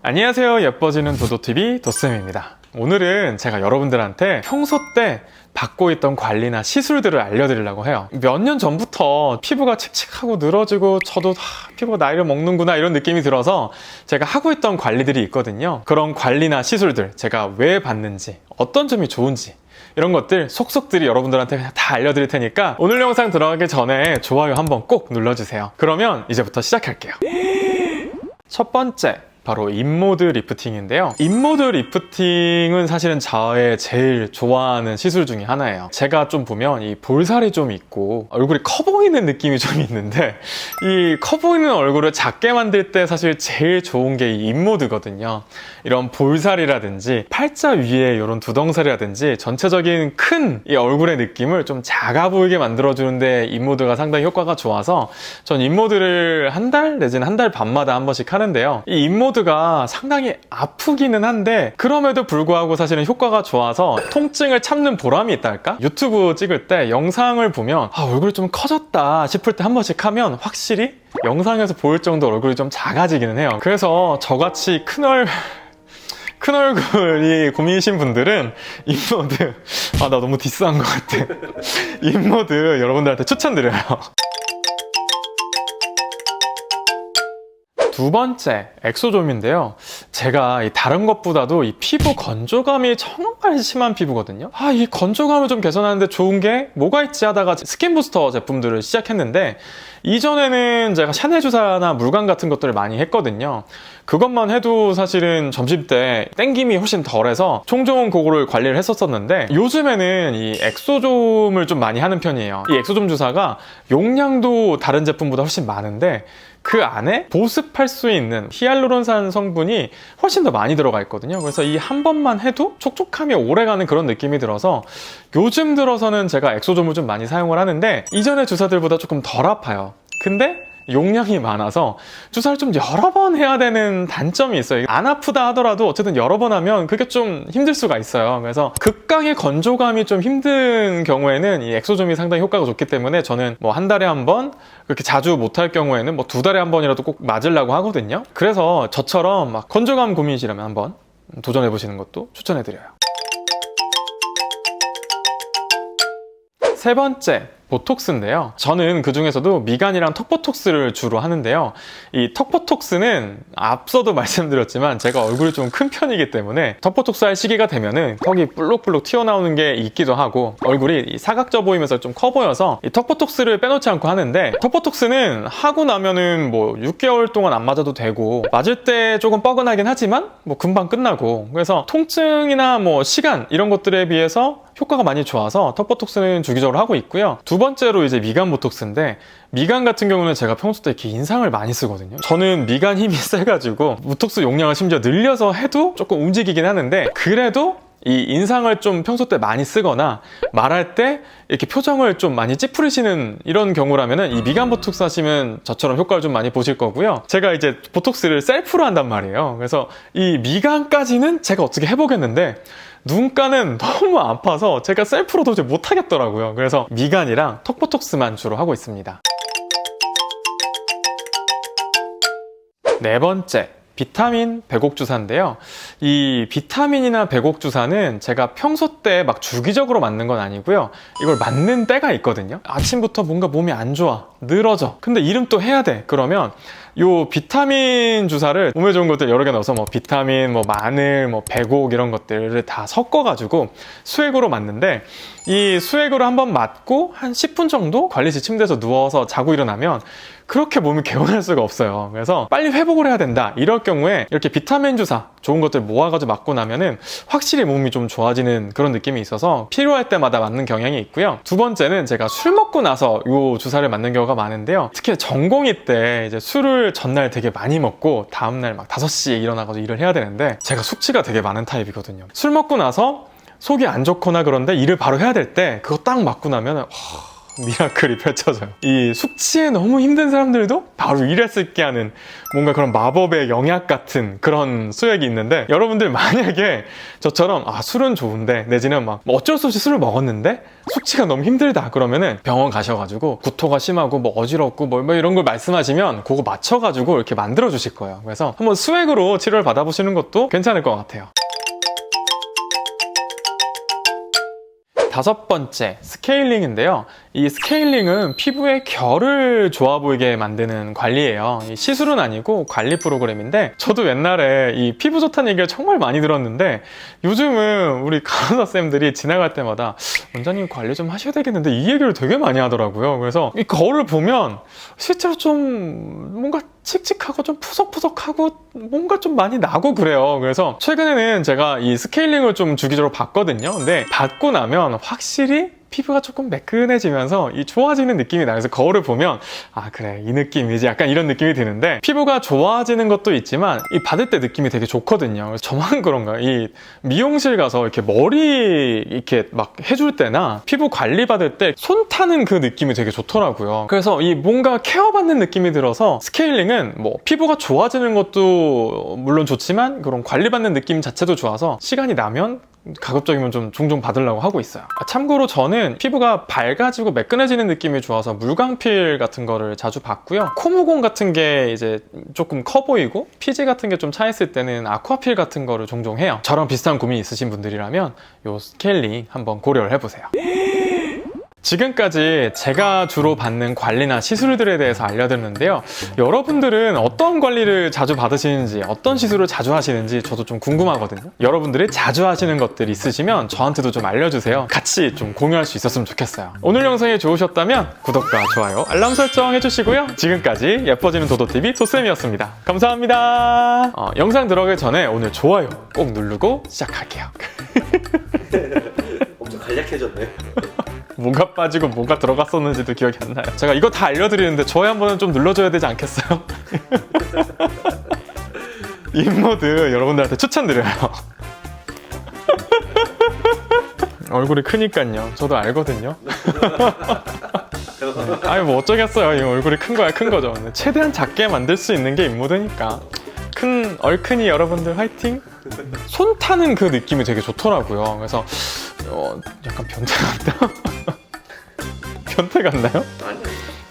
안녕하세요. 예뻐지는 도도TV 도쌤입니다. 오늘은 제가 여러분들한테 평소 때 받고 있던 관리나 시술들을 알려드리려고 해요. 몇 년 전부터 피부가 칙칙하고 늘어지고 저도 피부가 나이를 먹는구나 이런 느낌이 들어서 제가 하고 있던 관리들이 있거든요. 그런 관리나 시술들 제가 왜 받는지, 어떤 점이 좋은지 이런 것들 속속들이 여러분들한테 그냥 다 알려드릴 테니까 오늘 영상 들어가기 전에 좋아요 한번 꼭 눌러주세요. 그러면 이제부터 시작할게요. 첫 번째, 바로 인모드 리프팅인데요. 인모드 리프팅은 사실은 저의 제일 좋아하는 시술 중에 하나예요. 제가 좀 보면 이 볼살이 좀 있고 얼굴이 커 보이는 느낌이 좀 있는데 이 커 보이는 얼굴을 작게 만들 때 사실 제일 좋은 게 이 인모드거든요. 이런 볼살이라든지 팔자 위에 이런 두덩살이라든지 전체적인 큰 이 얼굴의 느낌을 좀 작아 보이게 만들어주는데 인모드가 상당히 효과가 좋아서 전 인모드를 한 달 내지는 한 달 반마다 한 번씩 하는데요. 이 인모드가 상당히 아프기는 한데 그럼에도 불구하고 사실은 효과가 좋아서 통증을 참는 보람이 있달까? 유튜브 찍을 때 영상을 보면 얼굴이 좀 커졌다 싶을 때 한 번씩 하면 확실히 영상에서 보일 정도로 얼굴이 좀 작아지기는 해요. 그래서 저같이 큰 얼굴이 고민이신 분들은 인모드 나 너무 디스한 것 같아. 인모드 여러분들한테 추천드려요. 두 번째, 엑소좀인데요. 제가 다른 것보다도 이 피부 건조감이 정말 심한 피부거든요. 이 건조감을 좀 개선하는데 좋은 게 뭐가 있지 하다가 스킨 부스터 제품들을 시작했는데 이전에는 제가 샤넬 주사나 물감 같은 것들을 많이 했거든요. 그것만 해도 사실은 점심 때 땡김이 훨씬 덜해서 종종 그거를 관리를 했었는데 요즘에는 이 엑소좀을 좀 많이 하는 편이에요. 이 엑소좀 주사가 용량도 다른 제품보다 훨씬 많은데 그 안에 보습할 수 있는 히알루론산 성분이 훨씬 더 많이 들어가 있거든요. 그래서 이 한 번만 해도 촉촉함이 오래가는 그런 느낌이 들어서 요즘 들어서는 제가 엑소좀을 좀 많이 사용을 하는데 이전의 주사들보다 조금 덜 아파요. 근데 용량이 많아서 주사를 좀 여러 번 해야 되는 단점이 있어요. 안 아프다 하더라도 어쨌든 여러 번 하면 그게 좀 힘들 수가 있어요. 그래서 극강의 건조감이 좀 힘든 경우에는 이 엑소좀이 상당히 효과가 좋기 때문에 저는 뭐 한 달에 한 번, 그렇게 자주 못할 경우에는 뭐 두 달에 한 번이라도 꼭 맞으려고 하거든요. 그래서 저처럼 막 건조감 고민이시라면 한번 도전해보시는 것도 추천해드려요. 세 번째, 보톡스인데요. 저는 그 중에서도 미간이랑 턱보톡스를 주로 하는데요. 이 턱보톡스는 앞서도 말씀드렸지만 제가 얼굴이 좀 큰 편이기 때문에 턱보톡스 할 시기가 되면은 턱이 볼록볼록 튀어나오는 게 있기도 하고 얼굴이 사각져 보이면서 좀 커 보여서 이 턱보톡스를 빼놓지 않고 하는데 턱보톡스는 하고 나면은 뭐 6개월 동안 안 맞아도 되고 맞을 때 조금 뻐근하긴 하지만 뭐 금방 끝나고 그래서 통증이나 뭐 시간 이런 것들에 비해서 효과가 많이 좋아서 턱보톡스는 주기적으로 하고 있고요. 두 번째로 이제 미간 보톡스인데 미간 같은 경우는 제가 평소 때 이렇게 인상을 많이 쓰거든요. 저는 미간 힘이 세가지고 보톡스 용량을 심지어 늘려서 해도 조금 움직이긴 하는데 그래도 이 인상을 좀 평소 때 많이 쓰거나 말할 때 이렇게 표정을 좀 많이 찌푸리시는 이런 경우라면은 이 미간 보톡스 하시면 저처럼 효과를 좀 많이 보실 거고요. 제가 이제 보톡스를 셀프로 한단 말이에요. 그래서 이 미간까지는 제가 어떻게 해보겠는데 눈가는 너무 아파서 제가 셀프로 도저히 못하겠더라고요. 그래서 미간이랑 턱보톡스만 주로 하고 있습니다. 네 번째, 비타민 배곡 주사인데요. 이 비타민이나 배곡 주사는 제가 평소 때 막 주기적으로 맞는 건 아니고요. 이걸 맞는 때가 있거든요. 아침부터 뭔가 몸이 안 좋아, 늘어져. 근데 이름 또 해야 돼. 그러면 요 비타민 주사를 몸에 좋은 것들 여러 개 넣어서 뭐 비타민, 뭐 마늘, 뭐 배곡 이런 것들을 다 섞어가지고 수액으로 맞는데 이 수액으로 한번 맞고 한 10분 정도 관리실 침대에서 누워서 자고 일어나면 그렇게 몸이 개운할 수가 없어요. 그래서 빨리 회복을 해야 된다 이럴 경우에 이렇게 비타민 주사 좋은 것들 모아가지고 맞고 나면은 확실히 몸이 좀 좋아지는 그런 느낌이 있어서 필요할 때마다 맞는 경향이 있고요. 두 번째는 제가 술 먹고 나서 요 주사를 맞는 경우가 많은데요. 특히 전공의 때 이제 술을 전날 되게 많이 먹고 다음날 막 5시에 일어나가지고 일을 해야 되는데 제가 숙취가 되게 많은 타입이거든요. 술 먹고 나서 속이 안 좋거나 그런데 일을 바로 해야 될 때 그거 딱 맞고 나면 미라클이 펼쳐져요. 이 숙취에 너무 힘든 사람들도 바로 일할 수 있게 하는 뭔가 그런 마법의 영약 같은 그런 수액이 있는데, 여러분들 만약에 저처럼 술은 좋은데 내지는 막 어쩔 수 없이 술을 먹었는데 숙취가 너무 힘들다 그러면은 병원 가셔가지고 구토가 심하고 뭐 어지럽고 뭐 이런 걸 말씀하시면 그거 맞춰가지고 이렇게 만들어 주실 거예요. 그래서 한번 수액으로 치료를 받아보시는 것도 괜찮을 것 같아요. 5번째, 스케일링인데요. 이 스케일링은 피부의 결을 좋아 보이게 만드는 관리예요. 이 시술은 아니고 관리 프로그램인데, 저도 옛날에 이 피부 좋다는 얘기를 정말 많이 들었는데 요즘은 우리 간호사쌤들이 지나갈 때마다 원장님 관리 좀 하셔야 되겠는데 이 얘기를 되게 많이 하더라고요. 그래서 이 거울을 보면 실제로 좀 뭔가 칙칙하고 좀 푸석푸석하고 뭔가 좀 많이 나고 그래요. 그래서 최근에는 제가 이 스케일링을 좀 주기적으로 받거든요. 근데 받고 나면 확실히 피부가 조금 매끈해지면서 이 좋아지는 느낌이 나요. 그래서 거울을 보면 그래, 이 느낌이지, 약간 이런 느낌이 드는데, 피부가 좋아지는 것도 있지만 이 받을 때 느낌이 되게 좋거든요. 그래서 저만 그런가, 이 미용실 가서 이렇게 머리 이렇게 막 해줄 때나 피부 관리 받을 때 손 타는 그 느낌이 되게 좋더라고요. 그래서 이 뭔가 케어받는 느낌이 들어서 스케일링은 뭐 피부가 좋아지는 것도 물론 좋지만 그런 관리받는 느낌 자체도 좋아서 시간이 나면 가급적이면 좀 종종 받으려고 하고 있어요. 참고로 저는 피부가 밝아지고 매끈해지는 느낌이 좋아서 물광필 같은 거를 자주 받고요. 코모공 같은 게 이제 조금 커 보이고 피지 같은 게 좀 차있을 때는 아쿠아필 같은 거를 종종 해요. 저랑 비슷한 고민 있으신 분들이라면 요 스케일링 한번 고려를 해보세요. 지금까지 제가 주로 받는 관리나 시술들에 대해서 알려드렸는데요. 여러분들은 어떤 관리를 자주 받으시는지, 어떤 시술을 자주 하시는지 저도 좀 궁금하거든요. 여러분들이 자주 하시는 것들 있으시면 저한테도 좀 알려주세요. 같이 좀 공유할 수 있었으면 좋겠어요. 오늘 영상이 좋으셨다면 구독과 좋아요, 알람 설정 해주시고요. 지금까지 예뻐지는 도도TV 도쌤이었습니다. 감사합니다. 영상 들어가기 전에 오늘 좋아요 꼭 누르고 시작할게요. 엄청 간략해졌네. 뭐가 빠지고 뭐가 들어갔었는지도 기억이 안 나요. 제가 이거 다 알려드리는데 좋아요 한 번은 좀 눌러줘야 되지 않겠어요? 인모드 여러분들한테 추천드려요. 얼굴이 크니까요. 저도 알거든요. 아니 뭐 어쩌겠어요. 이 얼굴이 큰 거야, 큰 거죠. 최대한 작게 만들 수 있는 게 인모드니까. 큰 얼큰이 여러분들 화이팅! 손 타는 그 느낌이 되게 좋더라고요. 그래서 약간 변태 같다? 변태 같나요? 아니야.